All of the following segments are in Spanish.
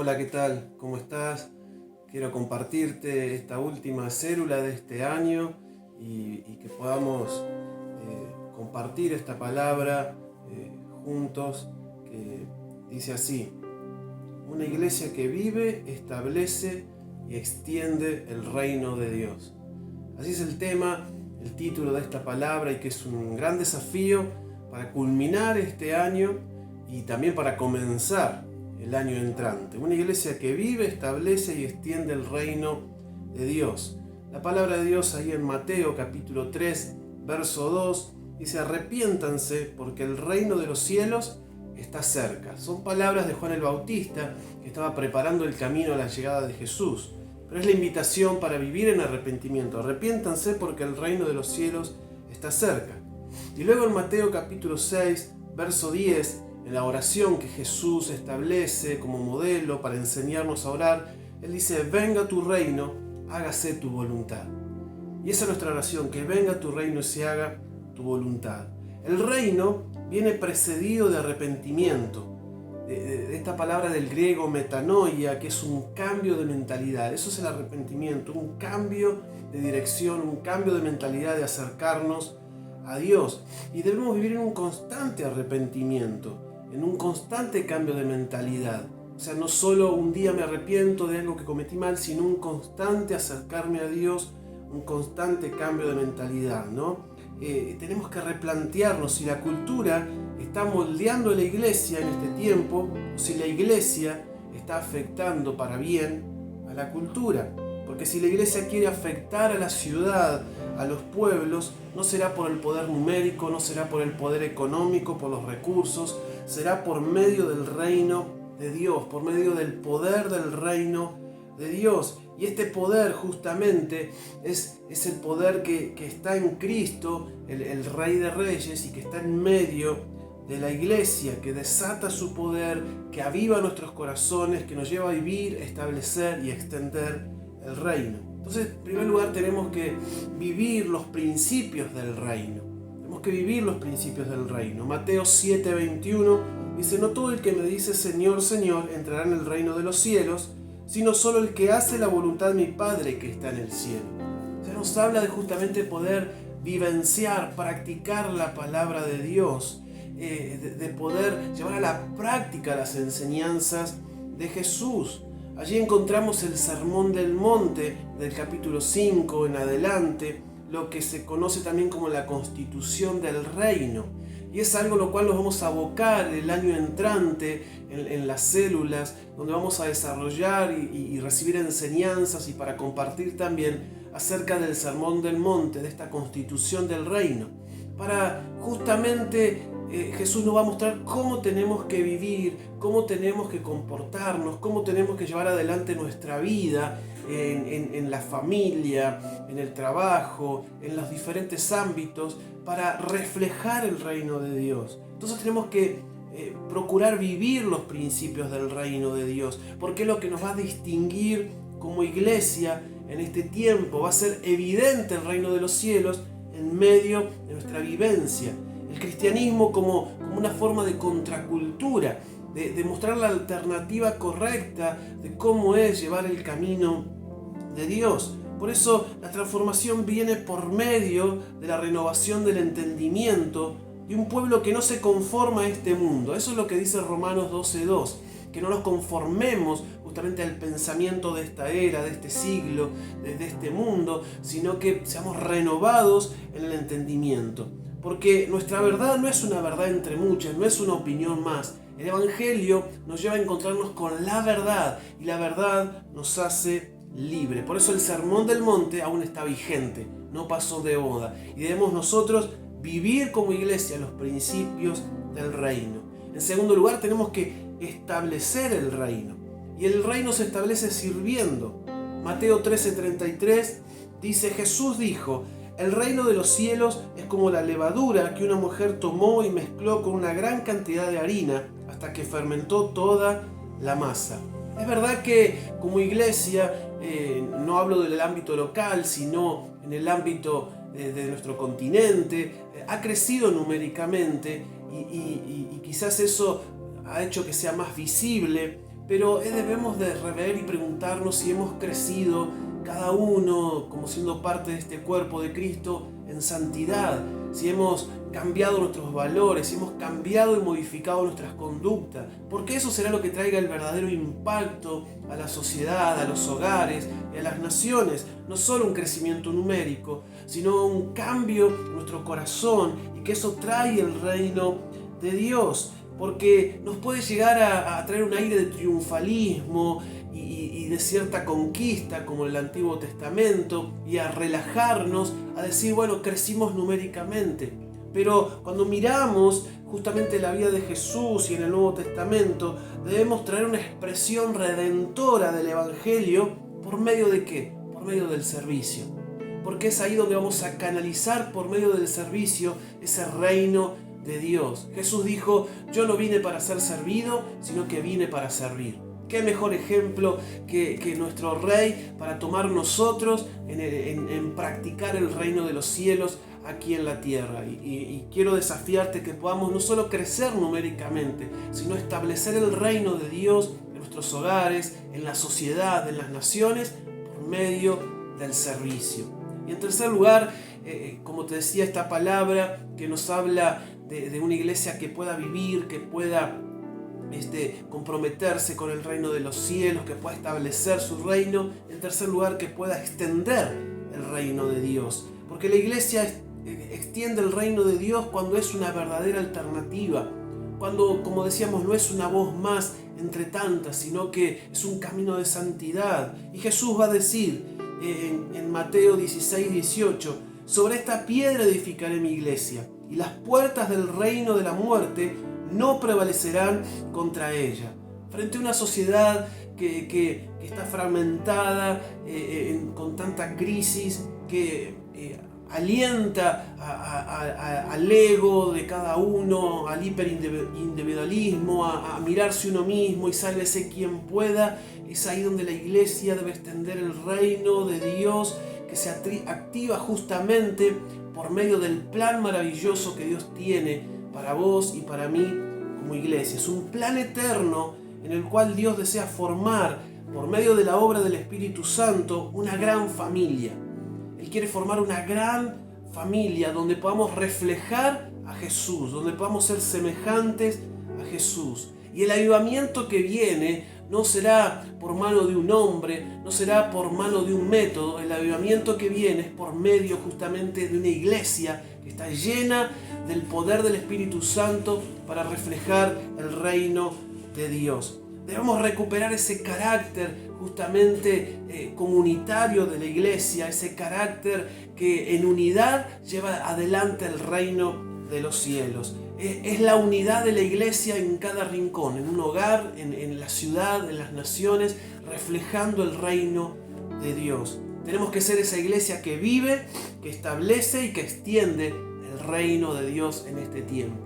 Hola, ¿qué tal? ¿Cómo estás? Quiero compartirte esta última célula de este año y que podamos compartir esta palabra juntos que dice así: una iglesia que vive, establece y extiende el reino de Dios. Así es el tema, el título de esta palabra, y que es un gran desafío para culminar este año y también para comenzar el año entrante. Una iglesia que vive, establece y extiende el reino de Dios. La palabra de Dios ahí en Mateo capítulo 3, verso 2, dice: arrepiéntanse porque el reino de los cielos está cerca. Son palabras de Juan el Bautista, que estaba preparando el camino a la llegada de Jesús. Pero es la invitación para vivir en arrepentimiento. Arrepiéntanse porque el reino de los cielos está cerca. Y luego en Mateo capítulo 6, verso 10, en la oración que Jesús establece como modelo para enseñarnos a orar, Él dice: venga tu reino, hágase tu voluntad. Y esa es nuestra oración, que venga tu reino y se haga tu voluntad. El reino viene precedido de arrepentimiento, de esta palabra del griego metanoia, que es un cambio de mentalidad. Eso es el arrepentimiento, un cambio de dirección, un cambio de mentalidad, de acercarnos a Dios. Y debemos vivir en un constante arrepentimiento, en un constante cambio de mentalidad. O sea, no solo un día me arrepiento de algo que cometí mal, sino un constante acercarme a Dios, un constante cambio de mentalidad, ¿no? Tenemos que replantearnos si la cultura está moldeando a la iglesia en este tiempo, o si la iglesia está afectando para bien a la cultura. Porque si la iglesia quiere afectar a la ciudad, a los pueblos, no será por el poder numérico, no será por el poder económico, por los recursos, será por medio del reino de Dios, por medio del poder del reino de Dios. Y este poder justamente es el poder que está en Cristo, el Rey de Reyes, y que está en medio de la iglesia, que desata su poder, que aviva nuestros corazones, que nos lleva a vivir, establecer y extender el reino. Entonces, en primer lugar, tenemos que vivir los principios del reino. Tenemos que vivir los principios del reino. Mateo 7:21 dice: no todo el que me dice Señor, Señor entrará en el reino de los cielos, sino solo el que hace la voluntad de mi Padre que está en el cielo. O sea, nos habla de justamente poder vivenciar, practicar la palabra de Dios, de poder llevar a la práctica las enseñanzas de Jesús. Allí encontramos el Sermón del Monte del capítulo 5 en adelante, lo que se conoce también como la constitución del reino. Y es algo lo cual nos vamos a abocar el año entrante en las células, donde vamos a desarrollar y recibir enseñanzas, y para compartir también acerca del Sermón del Monte, de esta constitución del reino. Para justamente Jesús nos va a mostrar cómo tenemos que vivir, cómo tenemos que comportarnos, cómo tenemos que llevar adelante nuestra vida en la familia, en el trabajo, en los diferentes ámbitos, para reflejar el reino de Dios. Entonces tenemos que procurar vivir los principios del reino de Dios, porque es lo que nos va a distinguir como iglesia en este tiempo. Va a ser evidente el reino de los cielos en medio de nuestra vivencia. El cristianismo como una forma de contracultura, de mostrar la alternativa correcta de cómo es llevar el camino de Dios. Por eso la transformación viene por medio de la renovación del entendimiento de un pueblo que no se conforma a este mundo. Eso es lo que dice Romanos 12:2, que no nos conformemos justamente al pensamiento de esta era, de este siglo, de este mundo, sino que seamos renovados en el entendimiento. Porque nuestra verdad no es una verdad entre muchas, no es una opinión más. El Evangelio nos lleva a encontrarnos con la verdad, y la verdad nos hace libre. Por eso el Sermón del Monte aún está vigente, no pasó de moda, y debemos nosotros vivir como iglesia los principios del reino. En segundo lugar, tenemos que establecer el reino, y el reino se establece sirviendo. Mateo 13:33 dice: Jesús dijo: el reino de los cielos es como la levadura que una mujer tomó y mezcló con una gran cantidad de harina hasta que fermentó toda la masa. Es verdad que como iglesia, no hablo del ámbito local, sino en el ámbito de nuestro continente, ha crecido numéricamente y quizás eso ha hecho que sea más visible, pero debemos de rever y preguntarnos si hemos crecido cada uno como siendo parte de este cuerpo de Cristo en santidad, si hemos cambiado nuestros valores, si hemos cambiado y modificado nuestras conductas, porque eso será lo que traiga el verdadero impacto a la sociedad, a los hogares y a las naciones. No solo un crecimiento numérico, sino un cambio en nuestro corazón, y que eso trae el reino de Dios, porque nos puede llegar a traer un aire de triunfalismo y de cierta conquista como el Antiguo Testamento, y a relajarnos, a decir, bueno, crecimos numéricamente. Pero cuando miramos justamente la vida de Jesús y en el Nuevo Testamento, debemos traer una expresión redentora del Evangelio. ¿Por medio de qué? Por medio del servicio. Porque es ahí donde vamos a canalizar por medio del servicio ese reino de Dios. Jesús dijo, yo no vine para ser servido, sino que vine para servir. ¿Qué mejor ejemplo que nuestro Rey para tomar nosotros en practicar el reino de los cielos aquí en la tierra? Y quiero desafiarte que podamos no solo crecer numéricamente, sino establecer el reino de Dios en nuestros hogares, en la sociedad, en las naciones, por medio del servicio. Y en tercer lugar, como te decía, esta palabra que nos habla de una iglesia que pueda vivir, que pueda comprometerse con el reino de los cielos, que pueda establecer su reino. En tercer lugar, que pueda extender el reino de Dios, porque la iglesia extiende el reino de Dios cuando es una verdadera alternativa, cuando, como decíamos, no es una voz más entre tantas, sino que es un camino de santidad. Y Jesús va a decir en Mateo 16:18, sobre esta piedra edificaré mi iglesia, y las puertas del reino de la muerte no prevalecerán contra ella. Frente a una sociedad que está fragmentada, con tanta crisis, que alienta al ego de cada uno, al hiperindividualismo, a mirarse uno mismo y sálvese quien pueda, es ahí donde la iglesia debe extender el reino de Dios, que se activa justamente por medio del plan maravilloso que Dios tiene para vos y para mí como iglesia. Es un plan eterno en el cual Dios desea formar, por medio de la obra del Espíritu Santo, una gran familia. Él quiere formar una gran familia donde podamos reflejar a Jesús, donde podamos ser semejantes a Jesús. Y el avivamiento que viene no será por mano de un hombre, no será por mano de un método. El avivamiento que viene es por medio justamente de una iglesia que está llena del poder del Espíritu Santo para reflejar el reino de Dios. Debemos recuperar ese carácter justamente comunitario de la iglesia, ese carácter que en unidad lleva adelante el reino de los cielos. Es la unidad de la iglesia en cada rincón, en un hogar, en la ciudad, en las naciones, reflejando el reino de Dios. Tenemos que ser esa iglesia que vive, que establece y que extiende el reino de Dios en este tiempo.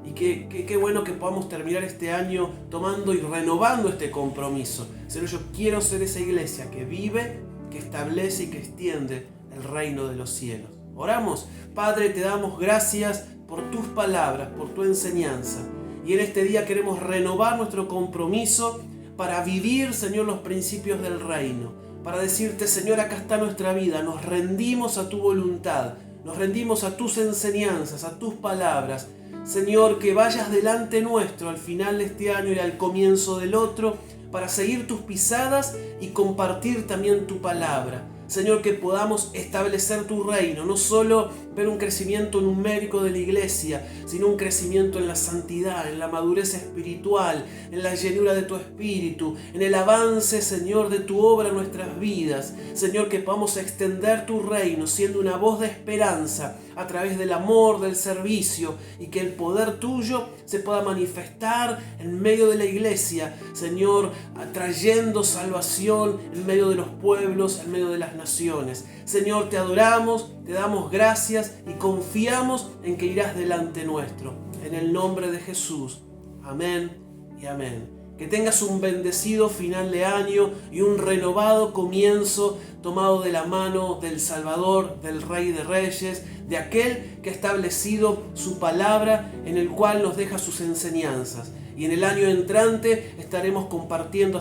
Y qué bueno que podamos terminar este año tomando y renovando este compromiso. Señor, yo quiero ser esa iglesia que vive, que establece y que extiende el reino de los cielos. Oramos. Padre, te damos gracias por tus palabras, por tu enseñanza. Y en este día queremos renovar nuestro compromiso para vivir, Señor, los principios del reino. Para decirte, Señor, acá está nuestra vida. Nos rendimos a tu voluntad. Nos rendimos a tus enseñanzas, a tus palabras. Señor, que vayas delante nuestro al final de este año y al comienzo del otro, para seguir tus pisadas y compartir también tu palabra. Señor, que podamos establecer tu reino, no solo ver un crecimiento numérico de la iglesia, sino un crecimiento en la santidad, en la madurez espiritual, en la llenura de tu espíritu, en el avance, Señor, de tu obra en nuestras vidas. Señor, que podamos extender tu reino siendo una voz de esperanza a través del amor, del servicio, y que el poder tuyo se pueda manifestar en medio de la iglesia, Señor, trayendo salvación en medio de los pueblos, en medio de las naciones. Señor, te adoramos, te damos gracias y confiamos en que irás delante nuestro. En el nombre de Jesús. Amén y amén. Que tengas un bendecido final de año y un renovado comienzo tomado de la mano del Salvador, del Rey de Reyes, de aquel que ha establecido su palabra, en el cual nos deja sus enseñanzas. Y en el año entrante estaremos compartiendo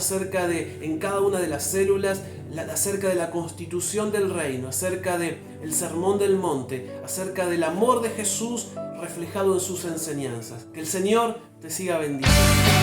en cada una de las células, acerca de la constitución del reino, acerca del sermón del monte, acerca del amor de Jesús reflejado en sus enseñanzas. Que el Señor te siga bendiciendo.